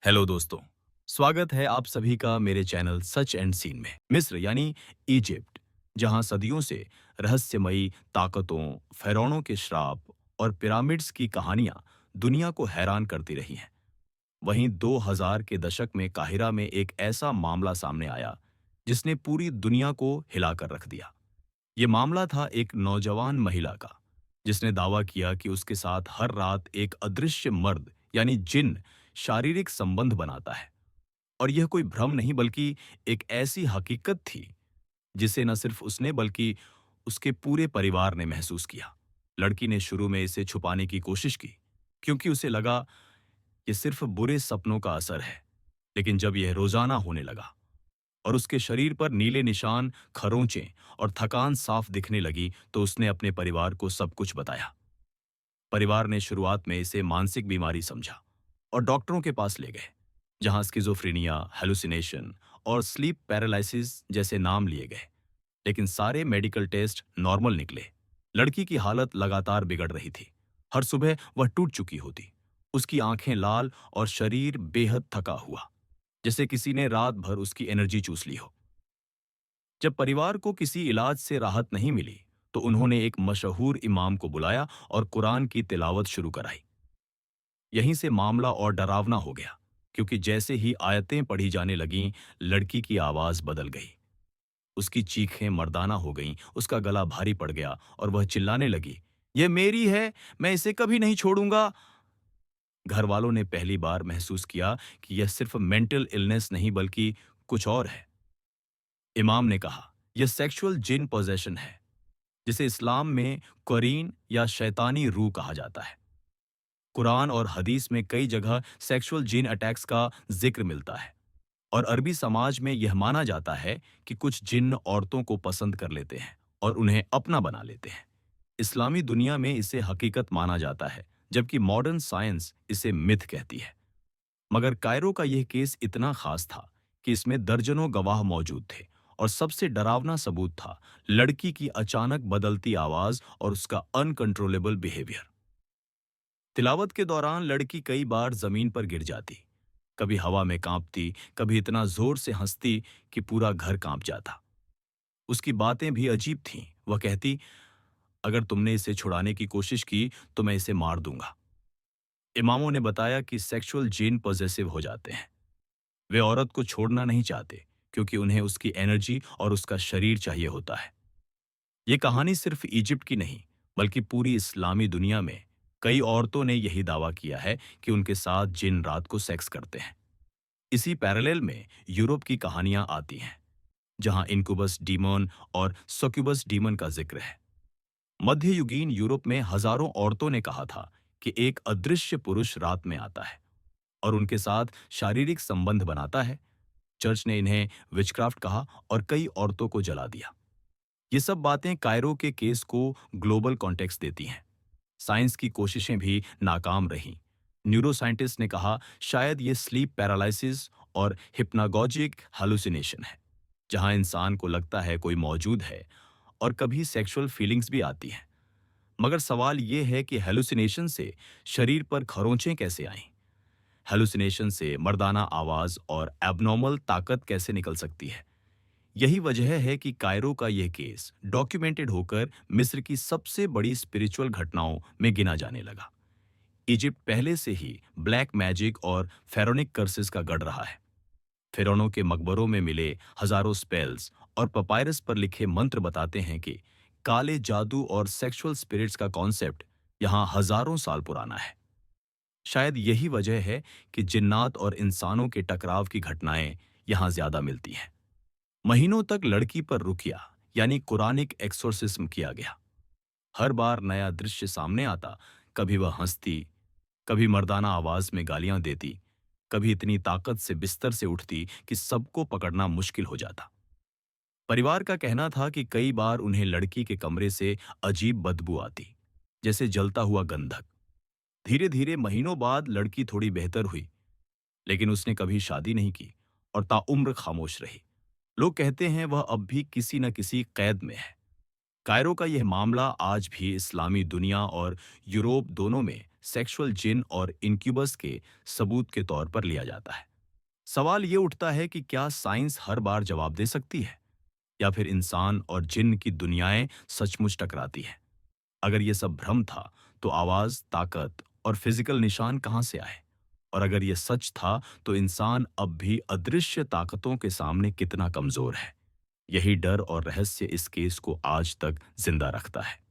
Hello दोस्तों। स्वागत है आप सभी का मेरे चैनल सच एंड सीन में। मिस्र यानी इजिप्ट, जहां सदियों से रहस्यमयी ताकतों, pharaohs के श्राप और पिरामिड्स की कहानियां दुनिया को हैरान करती रही हैं। वहीं 2000 के दशक में काहिरा में एक ऐसा मामला सामने आया जिसने पूरी दुनिया को हिलाकर रख दिया। ये मामला था एक नौजवान महिला का, जिसने दावा किया कि उसके साथ हर रात एक अदृश्य मर्द यानी जिन शारीरिक संबंध बनाता है। और यह कोई भ्रम नहीं बल्कि एक ऐसी हकीकत थी जिसे न सिर्फ उसने बल्कि उसके पूरे परिवार ने महसूस किया। लड़की ने शुरू में इसे छुपाने की कोशिश की, क्योंकि उसे लगा ये सिर्फ बुरे सपनों का असर है। लेकिन जब यह रोजाना होने लगा और उसके शरीर पर नीले निशान, खरोंचें और थकान साफ दिखने लगी, तो उसने अपने परिवार को सब कुछ बताया। परिवार ने शुरुआत में इसे मानसिक बीमारी समझा और डॉक्टरों के पास ले गए, जहां स्किज़ोफ्रेनिया, हेलुसिनेशन और स्लीप पैरालिसिस जैसे नाम लिए गए। लेकिन सारे मेडिकल टेस्ट नॉर्मल निकले। लड़की की हालत लगातार बिगड़ रही थी। हर सुबह वह टूट चुकी होती। उसकी आंखें लाल और शरीर बेहद थका हुआ, जैसे किसी ने रात भर उसकी एनर्जी चूस ली हो। जब परिवार को किसी इलाज से राहत नहीं मिली, तो उन्होंने एक मशहूर इमाम को बुलाया और कुरान की तिलावत शुरू कराई। यहीं से मामला और डरावना हो गया, क्योंकि जैसे ही आयतें पढ़ी जाने लगीं, लड़की की आवाज बदल गई। उसकी चीखें मर्दाना हो गईं, उसका गला भारी पड़ गया और वह चिल्लाने लगी, "यह मेरी है, मैं इसे कभी नहीं छोड़ूंगा।" घर वालों ने पहली बार महसूस किया कि यह सिर्फ मेंटल इलनेस नहीं बल्कि कुछ और है। इमाम ने कहा, यह सेक्सुअल जिन पोजेशन है, जिसे इस्लाम में कुरीन या शैतानी रूह कहा जाता है। कुरान और हदीस में कई जगह सेक्सुअल जिन अटैक्स का जिक्र मिलता है, और अरबी समाज में यह माना जाता है कि कुछ जिन्न औरतों को पसंद कर लेते हैं और उन्हें अपना बना लेते हैं। इस्लामी दुनिया में इसे हकीकत माना जाता है, जबकि मॉडर्न साइंस इसे मिथ कहती है। मगर कायरो का यह केस इतना खास था कि इसमें दर्जनों गवाह मौजूद थे, और सबसे डरावना सबूत था लड़की की अचानक बदलती आवाज और उसका अनकंट्रोलेबल बिहेवियर। तिलावत के दौरान लड़की कई बार जमीन पर गिर जाती, कभी हवा में कांपती, कभी इतना जोर से हंसती कि पूरा घर कांप जाता। उसकी बातें भी अजीब थीं। वह कहती, अगर तुमने इसे छुड़ाने की कोशिश की तो मैं इसे मार दूंगा। इमामों ने बताया कि सेक्सुअल जीन पॉजेसिव हो जाते हैं। वे औरत को छोड़ना नहीं चाहते, क्योंकि उन्हें उसकी एनर्जी और उसका शरीर चाहिए होता है। ये कहानी सिर्फ इजिप्ट की नहीं, बल्कि पूरी इस्लामी दुनिया में कई औरतों ने यही दावा किया है कि उनके साथ जिन रात को सेक्स करते हैं। इसी पैरेलल में यूरोप की कहानियां आती हैं, जहां इनकुबस डीमन और सक्यूबस डीमन का जिक्र है। मध्ययुगीन यूरोप में हजारों औरतों ने कहा था कि एक अदृश्य पुरुष रात में आता है और उनके साथ शारीरिक संबंध बनाता है। चर्च ने इन्हें विचक्राफ्ट कहा और कई औरतों को जला दिया। ये सब बातें कायरो के केस को ग्लोबल कॉन्टेक्स्ट देती हैं। साइंस की कोशिशें भी नाकाम रहीं। न्यूरोसाइंटिस्ट ने कहा, शायद ये स्लीप पैरालिसिस और हिप्नागोजिक हालुसिनेशन है, जहां इंसान को लगता है कोई मौजूद है, और कभी सेक्सुअल फीलिंग्स भी आती हैं। मगर सवाल ये है कि हेलुसिनेशन से शरीर पर खरोंचें कैसे आईं? हेलुसिनेशन से मर्दाना आवाज और एबनॉर्मल ताकत कैसे निकल सकती है? यही वजह है कि कायरो का यह केस डॉक्यूमेंटेड होकर मिस्र की सबसे बड़ी स्पिरिचुअल घटनाओं में गिना जाने लगा। इजिप्ट पहले से ही ब्लैक मैजिक और फेरोनिक कर्सेस का गढ़ रहा है। फिरौनों के मकबरों में मिले हजारों स्पेल्स और पपायरस पर लिखे मंत्र बताते हैं कि काले जादू और सेक्सुअल स्पिरिट्स का कॉन्सेप्ट यहाँ हजारों साल पुराना है। शायद यही वजह है कि जिन्नात और इंसानों के टकराव की घटनाएं यहाँ ज्यादा मिलती हैं। महीनों तक लड़की पर रुकिया यानी कुरानिक एक्सोर्सिज्म किया गया। हर बार नया दृश्य सामने आता, कभी वह हंसती, कभी मर्दाना आवाज में गालियां देती, कभी इतनी ताकत से बिस्तर से उठती कि सबको पकड़ना मुश्किल हो जाता। परिवार का कहना था कि कई बार उन्हें लड़की के कमरे से अजीब बदबू आती, जैसे जलता हुआ गंधक। धीरे धीरे महीनों बाद लड़की थोड़ी बेहतर हुई, लेकिन उसने कभी शादी नहीं की और ताउम्र खामोश रही। लोग कहते हैं वह अब भी किसी न किसी कैद में है। कायरो का यह मामला आज भी इस्लामी दुनिया और यूरोप दोनों में सेक्सुअल जिन और इंक्यूबस के सबूत के तौर पर लिया जाता है। सवाल ये उठता है कि क्या साइंस हर बार जवाब दे सकती है, या फिर इंसान और जिन की दुनियाएं सचमुच टकराती हैं? अगर ये सब भ्रम था, तो आवाज, ताकत और फिजिकल निशान कहां से आए? और अगर ये सच था, तो इंसान अब भी अदृश्य ताकतों के सामने कितना कमजोर है? यही डर और रहस्य इस केस को आज तक जिंदा रखता है।